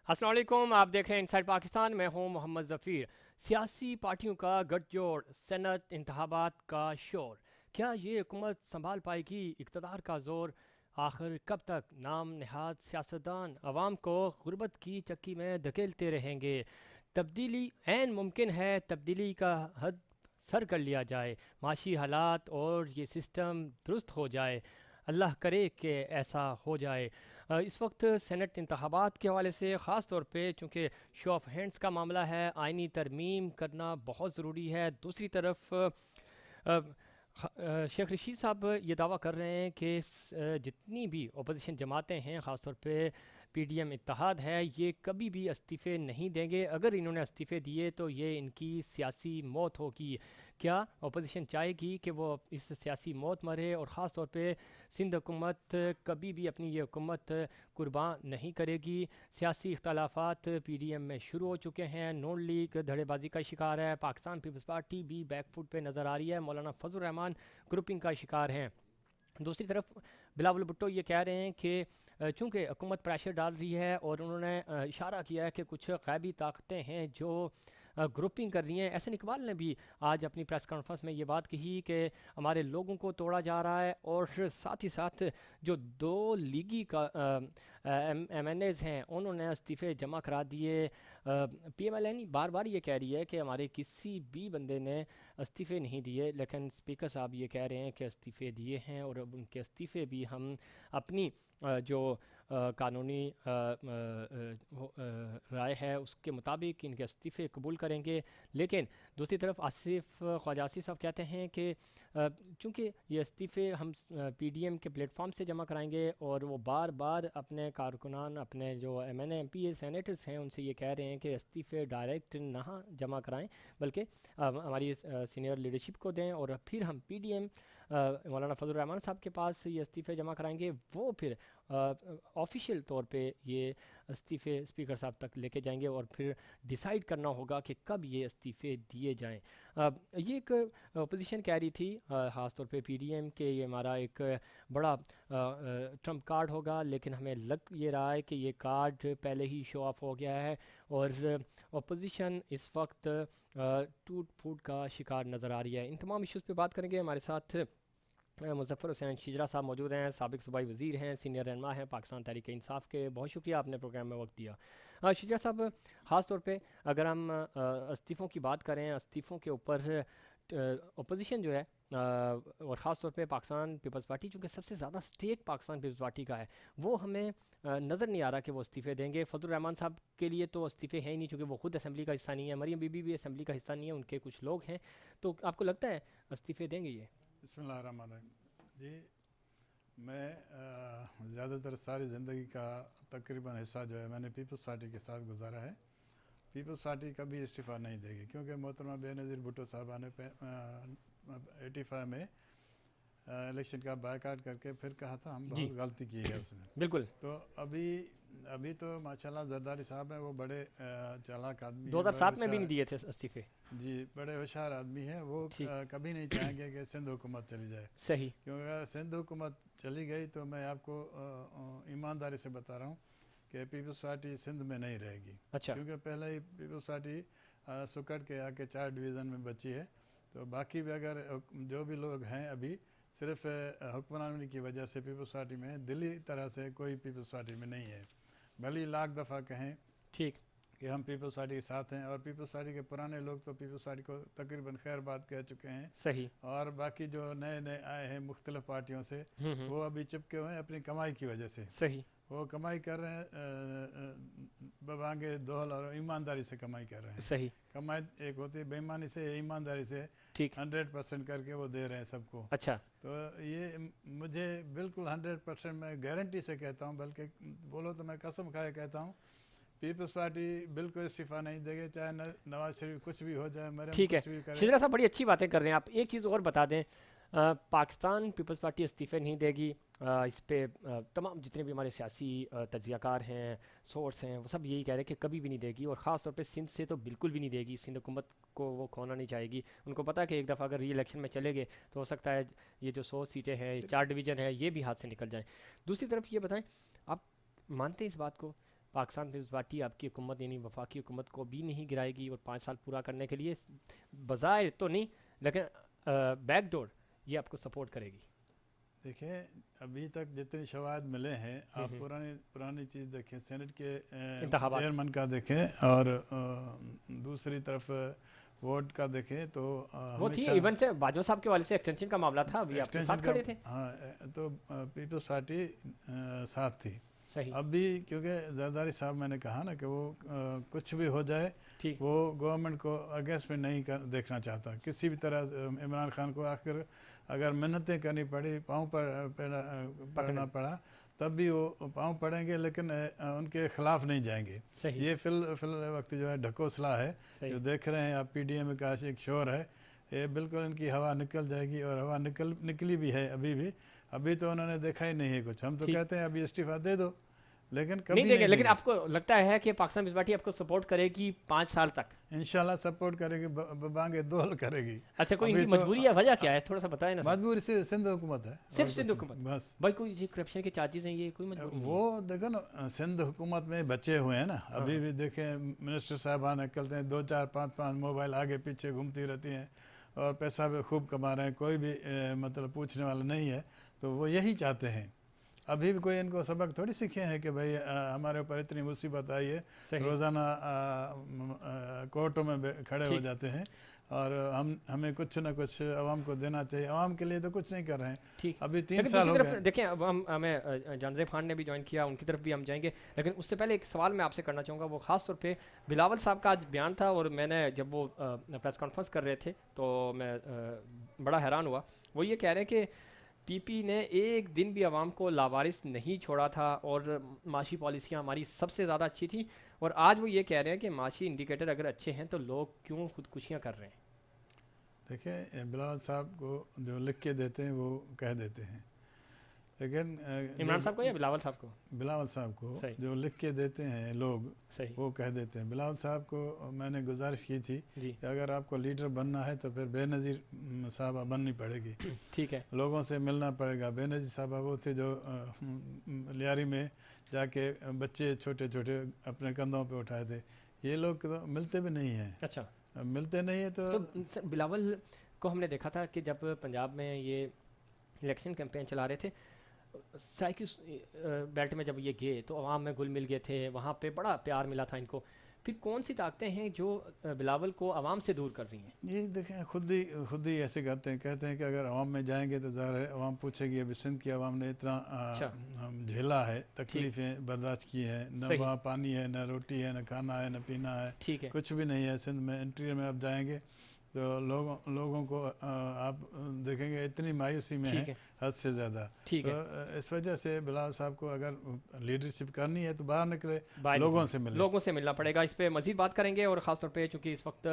السلام علیکم، آپ دیکھ رہے ہیں انسائیڈ پاکستان، میں ہوں محمد ظفیر۔ سیاسی پارٹیوں کا گٹھ جوڑ، سینٹ انتخابات کا شور، کیا یہ حکومت سنبھال پائے گی؟ اقتدار کا زور آخر کب تک؟ نام نہاد سیاستدان عوام کو غربت کی چکی میں دھکیلتے رہیں گے؟ تبدیلی عین ممکن ہے، تبدیلی کا حد سر کر لیا جائے، معاشی حالات اور یہ سسٹم درست ہو جائے۔ اللہ کرے کہ ایسا ہو جائے۔ اس وقت سینٹ انتخابات کے حوالے سے خاص طور پہ چونکہ شو آف ہینڈز کا معاملہ ہے، آئینی ترمیم کرنا بہت ضروری ہے۔ دوسری طرف شیخ رشید صاحب یہ دعویٰ کر رہے ہیں کہ جتنی بھی اپوزیشن جماعتیں ہیں، خاص طور پہ پی ڈی ایم اتحاد ہے، یہ کبھی بھی استعفے نہیں دیں گے۔ اگر انہوں نے استعفے دیے تو یہ ان کی سیاسی موت ہوگی۔ کیا اپوزیشن چاہے گی کہ وہ اس سیاسی موت مرے؟ اور خاص طور پہ سندھ حکومت کبھی بھی اپنی یہ حکومت قربان نہیں کرے گی۔ سیاسی اختلافات پی ڈی ایم میں شروع ہو چکے ہیں، نون لیگ دھڑے بازی کا شکار ہے، پاکستان پیپلز پارٹی بھی بیک فٹ پہ نظر آ رہی ہے، مولانا فضل الرحمان گروپنگ کا شکار ہیں۔ دوسری طرف بلاول بھٹو یہ کہہ رہے ہیں کہ چونکہ حکومت پریشر ڈال رہی ہے اور انہوں نے اشارہ کیا ہے کہ کچھ غیبی طاقتیں ہیں جو گروپنگ کر رہی ہیں۔ احسن اقبال نے بھی آج اپنی پریس کانفرنس میں یہ بات کہی کہ ہمارے لوگوں کو توڑا جا رہا ہے، اور ساتھ ہی ساتھ جو دو لیگی کا ایم این ایز ہیں انہوں نے استعفے جمع کرا دیے۔ پی ایم ایل این بار بار یہ کہہ رہی ہے کہ ہمارے کسی بھی بندے نے استعفے نہیں دیے، لیکن اسپیکر صاحب یہ کہہ رہے ہیں کہ استعفے دیے ہیں، اور اب ان کے استعفے بھی ہم اپنی جو قانونی رائے ہے اس کے مطابق ان کے استعفے قبول کریں گے۔ لیکن دوسری طرف آصف خواجہ آصف صاحب کہتے ہیں کہ چونکہ یہ استعفے ہم پی ڈی ایم کے پلیٹ فارم سے جمع کرائیں گے، اور وہ بار بار اپنے کارکنان، اپنے جو M N A M P A senators ہیں ان سے یہ کہہ رہے ہیں کہ استعفے ڈائریکٹ نہ جمع کرائیں، بلکہ ہماری سینئر لیڈرشپ کو دیں، اور پھر ہم پی ڈی ایم مولانا فضل الرحمان صاحب کے پاس یہ استعفے جمع کرائیں گے، وہ پھر آفیشیل طور پہ یہ استعفے اسپیکر صاحب تک لے کے جائیں گے، اور پھر ڈیسائیڈ کرنا ہوگا کہ کب یہ استعفے دیے جائیں۔ یہ ایک اپوزیشن کہہ رہی تھی خاص طور پہ پی ڈی ایم کہ یہ ہمارا ایک بڑا ٹرمپ کارڈ ہوگا، لیکن ہمیں لگ یہ رہا ہے کہ یہ کارڈ پہلے ہی شو آف ہو گیا ہے، اور اپوزیشن اس وقت ٹوٹ پھوٹ کا شکار نظر آ رہی ہے۔ ان تمام ایشوز پہ بات کریں گے۔ ہمارے ساتھ مظفر حسین شجرا صاحب موجود ہیں، سابق صوبائی وزیر ہیں، سینئر رہنما ہیں پاکستان تحریک انصاف کے۔ بہت شکریہ آپ نے پروگرام میں وقت دیا۔ شجرا صاحب، خاص طور پہ اگر ہم استعفوں کی بات کریں، استعفوں کے اوپر اپوزیشن جو ہے اور خاص طور پہ پاکستان پیپلز پارٹی، چونکہ سب سے زیادہ سٹیک پاکستان پیپلز پارٹی کا ہے، وہ ہمیں نظر نہیں آ رہا کہ وہ استعفے دیں گے۔ فضل الرحمان صاحب کے لیے تو استعفے ہیں ہی نہیں، چونکہ وہ خود اسمبلی کا حصہ نہیں ہے، مریم بی بی بھی اسمبلی کا حصہ نہیں ہے، ان کے کچھ لوگ ہیں، تو آپ کو لگتا ہے استعفے دیں گے یہ؟ بسم اللہ الرحمن الرحیم۔ جی، میں زیادہ تر ساری زندگی کا تقریباً حصہ جو ہے میں نے پیپلز پارٹی کے ساتھ گزارا ہے۔ پیپلز پارٹی کبھی استعفیٰ نہیں دے گی، کیونکہ محترمہ بے نظیر بھٹو صاحبہ نے 85 میں الیکشن کا بائیکاٹ کر کے پھر کہا تھا ہم جی بہت غلطی کی ہے اس نے۔ بالکل۔ تو ابھی تو ماشاءاللہ زرداری صاحب ہیں، وہ بڑے چالاک آدمی دو ہیں، ہزار بڑے سات میں بھی ہوشیار، نہیں دیے تھے استعفے۔ جی بڑے ہوشیار آدمی ہیں۔ وہ ٹھیک، کبھی نہیں چاہیں گے کہ سندھ حکومت چلی جائے، صحیح۔ کیونکہ اگر سندھ حکومت چلی گئی تو میں آپ کو ایمانداری سے بتا رہا ہوں کہ پیپلز پارٹی سندھ میں نہیں رہے گی، اچھا، کیونکہ پہلے ہی پیپلز پارٹی سکڑ کے آ کے 4 ڈویژن میں بچی ہے۔ تو باقی بھی اگر جو بھی لوگ ہیں ابھی صرف حکمرانی کی وجہ سے پیپلز پارٹی میں، دلی طرح سے کوئی پیپلز پارٹی میں نہیں ہے، بھلی لاکھ دفعہ کہیں ٹھیک، کہ ہم پیپلز پارٹی کے ساتھ ہیں، اور پیپلز پارٹی کے پرانے لوگ تو پیپلز پارٹی کو تقریباً خیر بات کہہ چکے ہیں، صحیح۔ اور باقی جو نئے نئے آئے ہیں مختلف پارٹیوں سے، ہوں، وہ ابھی چپکے ہوئے ہیں اپنی کمائی کی وجہ سے۔ صحیح، وہ کمائی کر رہے ہیں ببانگے دوہل، اور ایمانداری سے کمائی کر رہے ہیں۔ صحیح، کمائی ایک ہوتی ہے بے ایمانی سے، ایمانداری سے ٹھیک، 100% کر کے وہ دے رہے ہیں سب کو۔ اچھا، تو یہ مجھے بالکل 100% میں گارنٹی سے کہتا ہوں، بلکہ بولو تو میں قسم کھائے کہتا ہوں، پیپلز پارٹی بالکل استعفیٰ نہیں دے گی، چاہے نواز شریف کچھ بھی ہو جائے، مریم ٹھیک ہے۔ کچھ بھی کرے۔ شجرا صاحب بڑی اچھی باتیں کر رہے ہیں آپ، ایک چیز اور بتا دیں، پاکستان پیپلز پارٹی استعفے نہیں دے گی، اس پہ تمام جتنے بھی ہمارے سیاسی تجزیہ کار ہیں، سورس ہیں، وہ سب یہی کہہ رہے ہیں کہ کبھی بھی نہیں دے گی، اور خاص طور پہ سندھ سے تو بالکل بھی نہیں دے گی۔ سندھ حکومت کو وہ کھونا نہیں چاہے گی، ان کو پتہ ہے کہ ایک دفعہ اگر ری الیکشن میں چلے گئے تو ہو سکتا ہے یہ جو 100 سیٹیں ہیں، 4 ڈویژن ہیں، یہ بھی ہاتھ سے نکل جائیں۔ دوسری طرف یہ بتائیں، آپ مانتے ہیں اس بات کو، پاکستان پیپلز پارٹی آپ کی حکومت یعنی وفاقی حکومت کو بھی نہیں گرائے گی، اور 5 سال پورا کرنے کے لیے بظاہر تو نہیں لیکن بیک ڈور یہ آپ کو سپورٹ کرے گی؟ دیکھیں ابھی تک جتنے شواہد ملے ہیں، آپ پرانی چیز دیکھیں، سینٹ کے انتخابات چیئرمین کا دیکھیں اور دوسری طرف ووٹ کا دیکھیں تو وہ تھی ہمیشہ ایون سے باجوہ صاحب کے والے سے ایکسٹینشن کا معاملہ تھا، ابھی آپ کے ایکسٹینشن ساتھ کا، کھڑے تھے. ہاں تو پیپلز پارٹی ساتھ تھی. صحیح اب بھی کیونکہ زرداری صاحب میں نے کہا نا کہ وہ کچھ بھی ہو جائے ٹھیک وہ گورنمنٹ کو اگینسٹ میں نہیں دیکھنا چاہتا کسی بھی طرح. عمران خان کو آخر اگر منتیں کرنی پڑی، پاؤں پر پڑنا پڑا، تب بھی وہ پاؤں پڑیں گے لیکن ان کے خلاف نہیں جائیں گے. صحیح یہ فی الوقت جو ہے ڈھکوسلا ہے جو دیکھ رہے ہیں آپ، پی ڈی ایم کا ایک شور ہے، یہ بالکل ان کی ہوا نکل جائے گی، اور ہوا نکلی بھی ہے ابھی بھی. ابھی تو انہوں نے دیکھا ہی نہیں ہے کچھ. ہم تو کہتے ہیں ابھی استعفیٰ دے دو، لیکن کبھی نہیں دیں گے. لیکن آپ کو لگتا ہے کہ پاکستان پیپلز پارٹی آپ کو سپورٹ کرے گی 5 سال تک؟ انشاءاللہ سپورٹ کرے گی، بانگے دول کرے گی. اچھا کوئی ان کی مجبوری ہے، وجہ کیا ہے تھوڑا سا بتائیں نا. مجبوری سے سندھ حکومت ہے، صرف سندھ حکومت؟ بس بھائی کوئی یہ کرپشن کے چارجز ہیں، یہ کوئی مجبوری نہیں؟ وہ دیکھو نا سندھ حکومت میں بچے ہوئے ہیں نا ابھی بھی. دیکھیں منسٹر صاحبان نکلتے ہیں 2 4 5 5 موبائل آگے پیچھے گھومتی رہتی ہیں اور پیسہ بھی خوب کما رہے ہیں، کوئی بھی مطلب پوچھنے والا نہیں ہے. تو وہ یہی چاہتے ہیں. ابھی بھی کوئی ان کو سبق تھوڑی سیکھے ہیں کہ بھائی ہمارے اوپر اتنی مصیبت آئی ہے، روزانہ کورٹوں میں کھڑے ہو جاتے ہیں، اور ہمیں کچھ نہ کچھ عوام کو دینا چاہیے. عوام کے لیے تو کچھ نہیں کر رہے ہیں. ابھی 3 سال ہو گئے. دیکھیں اب ہمیں جانزیب خان نے بھی جوائن کیا، ان کی طرف بھی ہم جائیں گے، لیکن اس سے پہلے ایک سوال میں آپ سے کرنا چاہوں گا. وہ خاص طور پہ بلاول صاحب کا آج بیان تھا، اور میں نے جب وہ پریس کانفرنس کر رہے تھے تو میں بڑا حیران ہوا. وہ یہ کہہ رہے ہیں کہ پی پی نے ایک دن بھی عوام کو لاوارث نہیں چھوڑا تھا، اور معاشی پالیسیاں ہماری سب سے زیادہ اچھی تھیں. اور آج وہ یہ کہہ رہے ہیں کہ معاشی انڈیکیٹر اگر اچھے ہیں تو لوگ کیوں خودکشیاں کر رہے ہیں؟ دیکھیں بلاول صاحب کو جو لکھ کے دیتے ہیں وہ کہہ دیتے ہیں، لیکن عمران صاحب کو یا بلاول صاحب کو؟ بلاول صاحب کو جو لکھ کے دیتے ہیں لوگ وہ کہہ دیتے ہیں. بلاول صاحب کو میں نے گزارش کی تھی کہ اگر آپ کو لیڈر بننا ہے تو پھر بے نظیر صاحبہ بننی پڑے گی. ٹھیک ہے، لوگوں سے ملنا پڑے گا. بے نظیر صاحبہ وہ تھے جو لیاری میں جا کے بچے چھوٹے چھوٹے اپنے کندھوں پہ اٹھائے تھے. یہ لوگ تو ملتے بھی نہیں ہیں. اچھا ملتے نہیں ہیں تو بلاول کو ہم نے دیکھا تھا کہ جب پنجاب میں یہ الیکشن کیمپین چلا رہے تھے، سائیکس بیلٹ میں جب یہ گئے تو عوام میں گل مل گئے تھے، وہاں پہ بڑا پیار ملا تھا ان کو. پھر کون سی طاقتیں ہیں جو بلاول کو عوام سے دور کر رہی ہیں؟ یہ دیکھیں خود ہی ایسے کرتے ہیں، کہتے ہیں کہ اگر عوام میں جائیں گے تو ظاہر ہے عوام پوچھے گی ابھی سندھ کی عوام نے اتنا جھیلا ہے، تکلیفیں برداشت کی ہیں، نہ وہاں پانی ہے، نہ روٹی ہے، نہ کھانا ہے، نہ پینا ہے، کچھ بھی نہیں ہے سندھ میں. انٹیریئر میں اب جائیں گے تو لوگوں کو آپ دیکھیں گے اتنی مایوسی میں ہے حد سے زیادہ. تو اس وجہ سے بلاول صاحب کو اگر لیڈرشپ کرنی ہے تو باہر نکلے، لوگوں سے ملنا پڑے گا. اس پہ مزید بات کریں گے، اور خاص طور پہ چونکہ اس وقت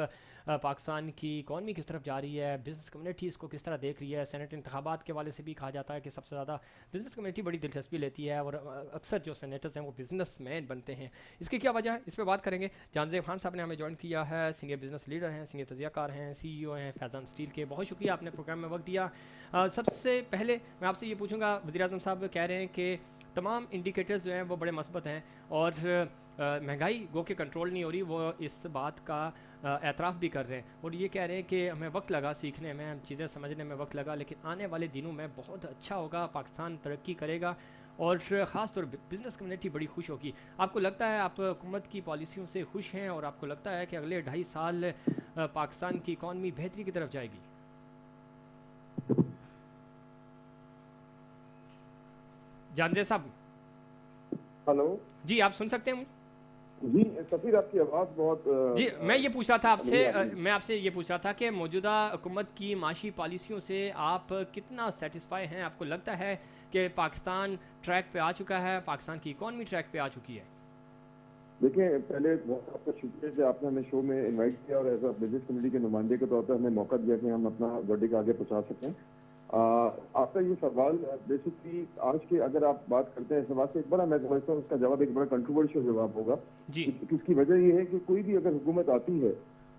پاکستان کی اکانومی کس طرف جا رہی ہے، بزنس کمیونٹی اس کو کس طرح دیکھ رہی ہے. سینٹ انتخابات کے والے سے بھی کہا جاتا ہے کہ سب سے زیادہ بزنس کمیونٹی بڑی دلچسپی لیتی ہے، اور اکثر جو سینیٹرز ہیں وہ بزنس مین بنتے ہیں. اس کی کیا وجہ ہے، اس پہ بات کریں گے. جانزیب خان صاحب نے ہمیں جوائن کیا ہے، سینئر بزنس لیڈر ہیں، سینئر تجزیہ کار ہیں، سی ای او ہیں فیضان اسٹیل کے. بہت شکریہ آپ نے پروگرام میں وقت دیا. سب سے پہلے میں آپ سے یہ پوچھوں گا، وزیر اعظم صاحب کہہ رہے ہیں کہ تمام انڈیکیٹرز جو ہیں وہ بڑے مثبت ہیں، اور مہنگائی گو کہ کنٹرول نہیں ہو رہی، وہ اس بات کا اعتراف بھی کر رہے ہیں، اور یہ کہہ رہے ہیں کہ ہمیں وقت لگا سیکھنے میں، چیزیں سمجھنے میں وقت لگا، لیکن آنے والے دنوں میں بہت اچھا ہوگا، پاکستان ترقی کرے گا، اور خاص طور پہ بزنس کمیونٹی بڑی خوش ہوگی. آپ کو لگتا ہے آپ حکومت کی پالیسیوں سے خوش ہیں، اور آپ کو لگتا ہے کہ اگلے 2.5 سال پاکستان کی اکانومی بہتری کی طرف جائے گی؟ جانزے صاحب ہلو جی، آپ سن سکتے ہیں؟ جی سفیر آپ کی آواز بہت جی میں یہ پوچھ رہا تھا آپ سے یہ پوچھ رہا تھا کہ موجودہ حکومت کی معاشی پالیسیوں سے آپ کتنا سیٹسفائی ہیں؟ آپ کو لگتا ہے کہ پاکستان ٹریک پہ آ چکا ہے، پاکستان کی اکانومی ٹریک پہ آ چکی ہے؟ دیکھیں پہلے بہت آپ کا شکریہ کہ آپ نے ہمیں شو میں انوائٹ کیا، اور ایز اے بزنس کمیونٹی کے نمائندے کے طور پر ہمیں موقع دیا کہ ہم اپنا ورڈکٹ آگے پہنچا سکیں. آپ کا یہ سوال بیسکلی آج کے اگر آپ بات کرتے ہیں اس سوال سے، ایک بڑا میں سمجھتا ہوں اس کا جواب ایک بڑا کنٹروورشل جواب ہوگا. اس کی وجہ یہ ہے کہ کوئی بھی اگر حکومت آتی ہے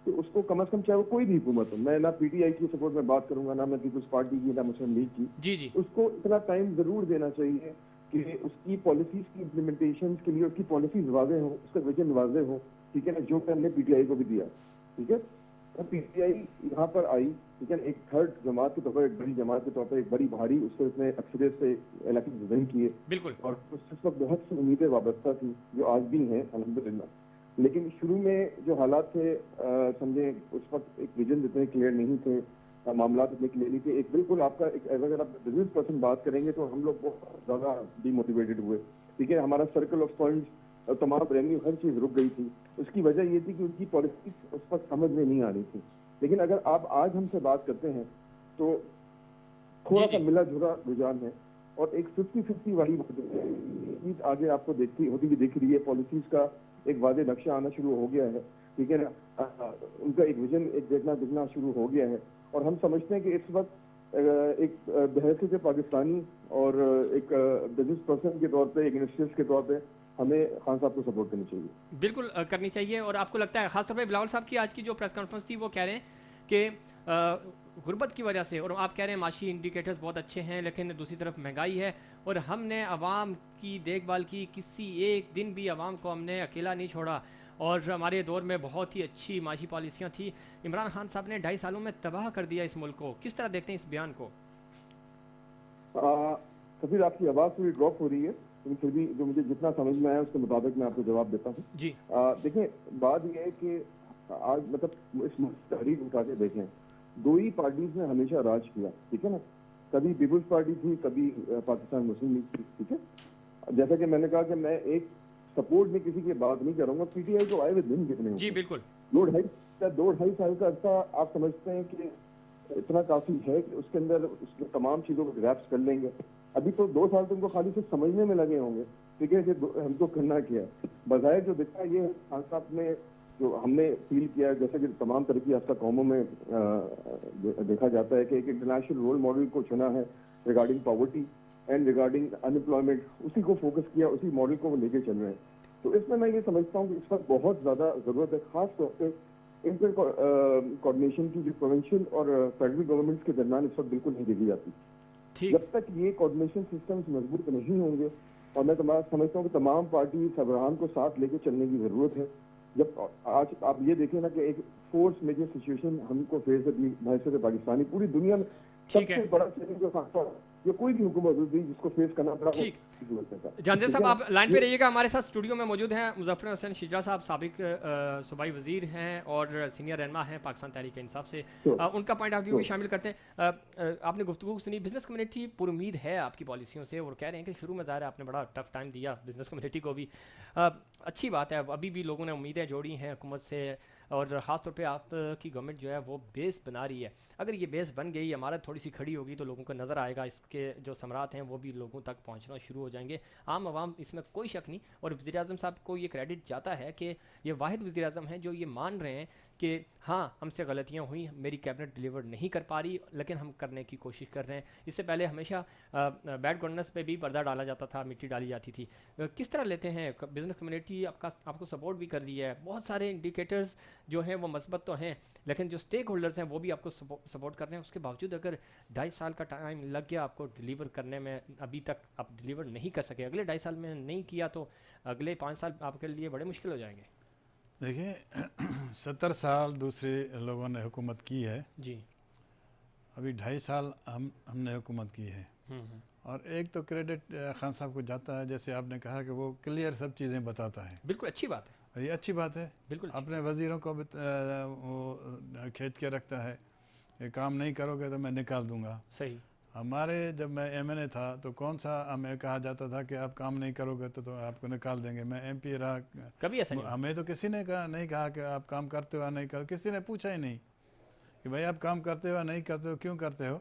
تو اس کو کم از کم چاہے وہ کوئی بھی حکومت ہو، میں نہ پی ٹی آئی کی سپورٹ میں بات کروں گا، نہ میں پیپلز پارٹی کی، نہ مسلم لیگ کی، اس کو اتنا ٹائم ضرور دینا چاہیے کہ کہ اس کی پالیسیز کی امپلیمنٹیشن کے لیے اس کی پالیسیز واضح ہوں, اس کا ویژن واضح ہو, ٹھیک ہے نا, جو کہ ہم نے پی ٹی آئی کو بھی دیا, ٹھیک ہے. پی ٹی آئی یہاں پر آئی, ٹھیک ہے, ایک تھرڈ جماعت کے طور پر, ایک بڑی جماعت کے طور پر, ایک بڑی بھاری اس نے اکثریت سے الیکشن ون کیے, بالکل, اور اس وقت بہت سی امیدیں وابستہ تھیں جو آج بھی ہیں الحمدللہ. لیکن شروع میں جو حالات تھے, سمجھیں اس وقت ایک ویژن اتنے کلیئر نہیں تھے, معاملات اتنے کلیئر نہیں تھے. ایک بالکل آپ کا اگر آپ بزنس پرسن بات کریں گے تو ہم لوگ بہت زیادہ ڈی موٹیویٹڈ ہوئے, ٹھیک ہے. ہمارا سرکل آف فنڈز, تمام ریونیو, ہر چیز رک گئی تھی. اس کی وجہ یہ تھی کہ ان کی پالیسیز اس وقت سمجھ میں نہیں آ رہی تھی. لیکن اگر آپ آج ہم سے بات کرتے ہیں تو تھوڑا سا ملا جلا رجحان ہے, اور ایک 50-50 والی چیز آگے آپ کو دیکھتی ہوتی بھی دیکھ رہی ہے. پالیسیز کا ایک واضح نقشہ آنا شروع ہو گیا ہے, ٹھیک ہے نا, ان کا ایک ویژن ایک دکھنا شروع ہو گیا ہے. اور ہم سمجھتے ہیں کہ اس وقت ایک بحیثیت پاکستانی اور ایک بزنس پرسن کے طور پہ, ایک انڈسٹریلسٹ کے طور پہ ہمیں خان صاحب کو سپورٹ کرنی چاہیے. بالکل کرنی چاہیے. اور آپ کو لگتا ہے خاص طور پہ بلاول صاحب کی آج کی جو پریس کانفرنس تھی وہ کہہ رہے ہیں کہ غربت کی وجہ سے, اور آپ کہہ رہے ہیں معاشی انڈیکیٹرز بہت اچھے ہیں لیکن دوسری طرف مہنگائی ہے, اور ہم نے عوام کی دیکھ بھال کی, کسی ایک دن بھی عوام کو ہم نے اکیلا نہیں چھوڑا, اور ہمارے دور میں بہت ہی اچھی معاشی پالیسیاں تھیں. عمران خان صاحب نے 2.5 سالوں میں تباہ کر دیا اس ملک کو. کس طرح دیکھتے ہیں اس بیان کو؟ سفیر, آپ کی آواز تھوڑی ڈراپ ہو رہی ہے, لیکن پھر بھی جو مجھے جتنا سمجھ میں آیا اس کے مطابق میں آپ کو جواب دیتا ہوں. جی دیکھیں, بات یہ ہے کہ آج مطلب اس تحریک اٹھا کے دیکھیں, دو ہی پارٹیز نے ہمیشہ راج کیا, ٹھیک ہے نا. کبھی پیپلز پارٹی تھی, کبھی پاکستان مسلم لیگ تھی, ٹھیک ہے. جیسا کہ میں نے کہا کہ میں ایک سپورٹ میں کسی کی بات نہیں کروں گا. پی ٹی آئی کو آئے ہوئے دن کتنے ہو جی گئے؟ بالکل, 2-2.5 سال کا عرصہ آپ سمجھتے ہیں کہ اتنا کافی ہے کہ اس کے اندر اس میں تمام چیزوں کو گریپس کر لیں گے. ابھی تو 2 سال تم کو خالی صرف سمجھنے میں لگے ہوں گے, ٹھیک ہے, کہ ہم کو کرنا کیا ہے. بظاہر جو دکھتا ہے یہ خان صاحب نے جو ہم نے فیل کیا ہے, جیسا کہ تمام ترقی یافتہ قوموں میں دیکھا جاتا ہے کہ ایک انٹرنیشنل رول ماڈل کو چنا ہے regarding poverty and regarding unemployment, اسی کو فوکس کیا, اسی ماڈل کو وہ لے کے چل رہے ہیں. تو اس میں یہ سمجھتا ہوں کہ اس وقت بہت زیادہ ضرورت ہے, خاص طور پہ انٹر کوآرڈینیشن کی, جو پروونشل اور فیڈرل گورنمنٹس کے درمیان اس وقت بالکل نہیں دیکھی جاتی. جب تک یہ کوآرڈینیشن سسٹمز مضبوط نہیں ہوں گے, اور میں سمجھتا ہوں کہ تمام پارٹی سربراہان کو ساتھ لے کے چلنے کی ضرورت ہے. جب آج آپ یہ دیکھیں نا کہ ایک فورس میجر سچویشن ہم کو فیس ہے بحیثیت پاکستانی, پوری دنیا میں سب سے بڑا چیلنج یہ کوئی بھی حکومت ہوتی جس کو فیس کرنا پڑا. ٹھیک, جہانزیب صاحب آپ لائن پہ رہیے گا, ہمارے ساتھ اسٹوڈیو میں موجود ہیں مظفر حسین شجرا صاحب, سابق صوبائی وزیر ہیں اور سینئر رہنما ہیں پاکستان تحریک انصاف سے. ان کا پوائنٹ آف ویو بھی شامل کرتے ہیں. آپ نے گفتگو سنی, بزنس کمیونٹی پر امید ہے آپ کی پالیسیوں سے, اور کہہ رہے ہیں کہ شروع میں ظاہر ہے آپ نے بڑا ٹف ٹائم دیا بزنس کمیونٹی کو بھی. اچھی بات ہے, ابھی بھی لوگوں نے امیدیں جوڑی ہیں حکومت سے, اور خاص طور پہ آپ کی گورنمنٹ جو ہے وہ بیس بنا رہی ہے. اگر یہ بیس بن گئی, عمارت تھوڑی سی کھڑی ہوگی تو لوگوں کو نظر آئے گا, اس کے جو ثمرات ہیں وہ بھی لوگوں تک پہنچنا شروع ہو جائیں گے. عام عوام, اس میں کوئی شک نہیں. اور وزیر اعظم صاحب کو یہ کریڈٹ جاتا ہے کہ یہ واحد وزیر اعظم ہیں جو یہ مان رہے ہیں کہ ہاں ہم سے غلطیاں ہوئیں, میری کیبنٹ ڈیلیور نہیں کر پا رہی, لیکن ہم کرنے کی کوشش کر رہے ہیں. اس سے پہلے ہمیشہ بیڈ گورننس پہ بھی پردہ ڈالا جاتا تھا, مٹی ڈالی جاتی تھی. کس طرح لیتے ہیں بزنس کمیونٹی آپ کو سپورٹ بھی کر رہی ہے, بہت سارے انڈیکیٹرز جو ہیں وہ مثبت تو ہیں, لیکن جو اسٹیک ہولڈرز ہیں وہ بھی آپ کو سپورٹ کر رہے ہیں. اس کے باوجود اگر 2.5 سال کا ٹائم لگ گیا آپ کو ڈیلیور کرنے میں, ابھی تک آپ ڈیلیور نہیں کر سکے, اگلے 2.5 سال میں نہیں کیا تو اگلے 5 سال آپ کے لیے بڑے مشکل ہو جائیں گے. دیکھیں 70 سال دوسرے لوگوں نے حکومت کی ہے, جی ابھی 2.5 سال ہم نے حکومت کی ہے. اور ایک تو کریڈٹ خان صاحب کو جاتا ہے, جیسے آپ نے کہا کہ وہ کلیئر سب چیزیں بتاتا ہے. بالکل اچھی بات ہے, یہ اچھی بات ہے. بالکل اپنے وزیروں کو بھی وہ کھینچ کے رکھتا ہے کہ کام نہیں کرو گے تو میں نکال دوں گا. صحیح. ہمارے جب میں ایم این اے تھا تو کون سا ہمیں کہا جاتا تھا کہ آپ کام نہیں کرو گے تو آپ کو نکال دیں گے. میں ایم پی رہا, کبھی ایسا نہیں, ہمیں تو کسی نے نہیں کہا کہ آپ کام کرتے ہو نہیں کرتے, کسی نے پوچھا ہی نہیں کہ بھائی آپ کام کرتے ہو نہیں کرتے ہو, کیوں کرتے ہو,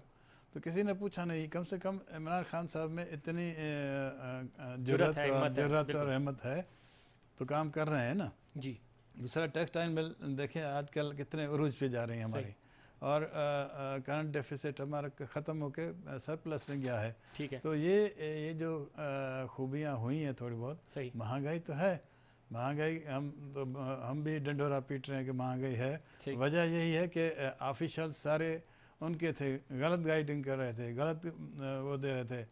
تو کسی نے پوچھا نہیں. کم سے کم عمران خان صاحب میں اتنی جرأت اور ہمت ہے تو کام کر رہے ہیں نا. جی. دوسرا ٹیکسٹائل مل دیکھیں آج کل کتنے عروج پہ جا رہی ہیں ہماری, اور کرنٹ ڈیفیسٹ ہمارا ختم ہو کے سرپلس میں گیا ہے. ٹھیک ہے. تو یہ جو خوبیاں ہوئی ہیں تھوڑی بہت. صحیح. مہنگائی تو ہے, مہنگائی ہم بھی ڈنڈورا پیٹ رہے ہیں کہ مہنگائی ہے. وجہ یہی ہے کہ آفیشل سارے ان کے تھے, غلط گائیڈنگ کر رہے تھے, غلط وہ دے رہے تھے.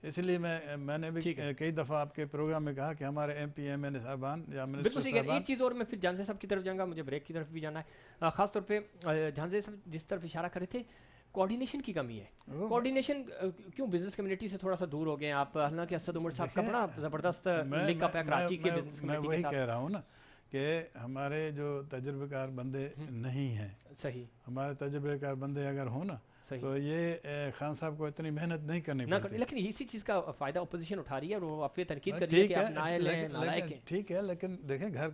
اس لیے میں نے بھی کئی دفعہ آپ کے پروگرام میں کہا کہ ہمارے ایم پی ایم این صاحبان یا بالکل صحیح ہے. ایک چیز اور میں پھر جہانزیب صاحب کی طرف جاؤں گا, مجھے بریک کی طرف بھی جانا ہے. خاص طور پہ جہانزیب صاحب جس طرف اشارہ کر رہے تھے, کوارڈینیشن کی کمی ہے. کوارڈینیشن کیوں بزنس کمیونٹی سے تھوڑا سا دور ہو گئے ہیں آپ؟ حالانکہ اسد عمر صاحب کا بڑا زبردست لنک اپ ہے کراچی کے بزنس کمیونٹی کے ساتھ. میں وہی کہہ رہا ہوں نا کہ ہمارے جو تجربہ کار بندے نہیں ہیں, صحیح, ہمارے تجربہ کار بندے اگر ہوں نا تو یہ خان صاحب کو اتنی محنت نہیں کرنی پڑتی. لیکن اسی چیز کا فائدہ اپوزیشن اٹھا رہی ہے اور وہ آپ پہ تنقید کر رہی ہے کہ آپ نائل ہیں, نالائق ہیں. ٹھیک ہے, لیکن دیکھیں گھر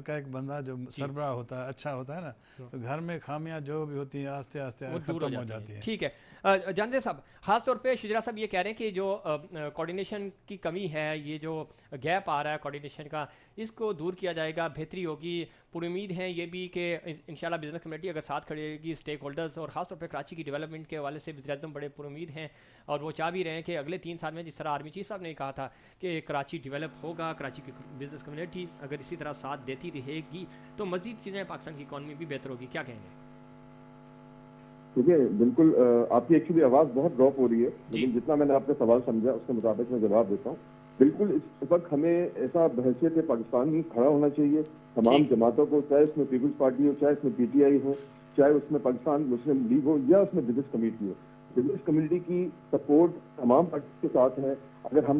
کا ایک بندہ جو سربراہ ہوتا ہے, اچھا ہوتا ہے نا, تو گھر میں خامیاں جو بھی ہوتی ہیں آہستہ آہستہ ختم ہو جاتی ہیں. ٹھیک ہے جہانزیب صاحب, خاص طور پہ شجرا صاحب یہ کہہ رہے ہیں کہ جو کوارڈینیشن کی کمی ہے, یہ جو گیپ آ رہا ہے کوارڈینیشن کا, اس کو دور کیا جائے گا, بہتری ہوگی. پوری امید ہیں یہ بھی کہ انشاءاللہ بزنس کمیٹی اگر ساتھ کھڑے گی, اسٹیک ہولڈرز, اور خاص طور پہ کراچی کی ڈیولپمنٹ کے حوالے سے وزیراعظم بڑے پوری امید ہیں اور وہ چاہ بھی رہے ہیں کہ اگلے 3 سال میں جس طرح آرمی چیف صاحب نے کہا تھا کہ کراچی ڈیولپ ہوگا, کراچی کی بزنس کمیونٹی اگر اسی طرح ساتھ دیتی رہے گی تو مزید چیزیں پاکستان کی اکانومی بھی بہتر ہوگی. کیا کہیں گے؟ ٹھیک ہے, بالکل آپ کی ایکچولی آواز بہت ڈراپ ہو رہی ہے, لیکن جتنا میں نے آپ کا سوال سمجھا اس کے مطابق میں جواب دیتا ہوں. بالکل اس وقت ہمیں ایسا بحیثیت پاکستان میں کھڑا ہونا چاہیے تمام جماعتوں کو, چاہے اس میں پیپلز پارٹی ہو, چاہے اس میں پی ٹی آئی ہو, چاہے اس میں پاکستان مسلم لیگ ہو, یا اس میں بزنس کمیٹی ہو. بزنس کمیونٹی کی سپورٹ تمام پارٹی کے ساتھ ہے. اگر ہم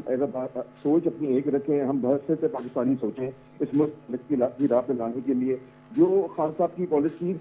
سوچ اپنی ایک رکھیں, ہم بحثیت سے پاکستانی سوچیں اس ملک کی راہ پہ لانے کے لیے, جو خان صاحب کی پالیسیز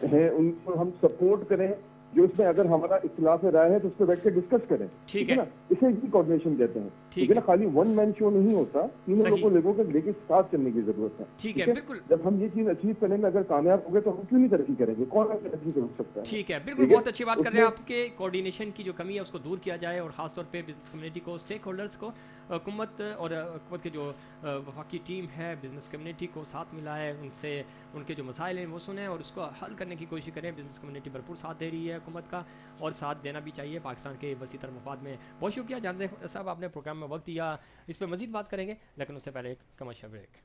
ہیں ان کو ہم سپورٹ کریں, جو اس میں اگر ہمارا اختلاف رائے ہے تو اس پہ بیٹھ کے ڈسکس کریں. ٹھیک ہے نا, اسے ہی کوآرڈینیشن کہتے ہیں. ٹھیک ہے نا, خالی ون مین شو نہیں ہوتا, تینوں لوگوں کو لے کے ساتھ چلنے کی ضرورت ہے. ٹھیک ہے, بالکل. جب ہم یہ چیز اچیو کرنے میں اگر کامیاب ہو گئے تو ہم کیوں نہیں ترقی کریں گے؟ کون ترقی کر سکتا ہے؟ ٹھیک ہے, بالکل, بہت اچھی بات کر رہے ہیں آپ کے. کوآرڈینیشن کی جو کمی ہے اس کو دور کیا جائے, اور خاص طور پہ بزنس کمیونٹی کو, اسٹیک ہولڈرز کو, حکومت اور حکومت کے جو وفاقی ٹیم ہے بزنس کمیونٹی کو ساتھ ملائے, ان سے ان کے جو مسائل ہیں وہ سنیں اور اس کو حل کرنے کی کوشش کریں. بزنس کمیونٹی بھرپور ساتھ دے رہی ہے حکومت کا, اور ساتھ دینا بھی چاہیے پاکستان کے وسیع تر مفاد میں. بہت شکریہ جہانزیب صاحب, آپ نے پروگرام میں وقت دیا. اس پہ مزید بات کریں گے لیکن اس سے پہلے ایک کمرشل بریک.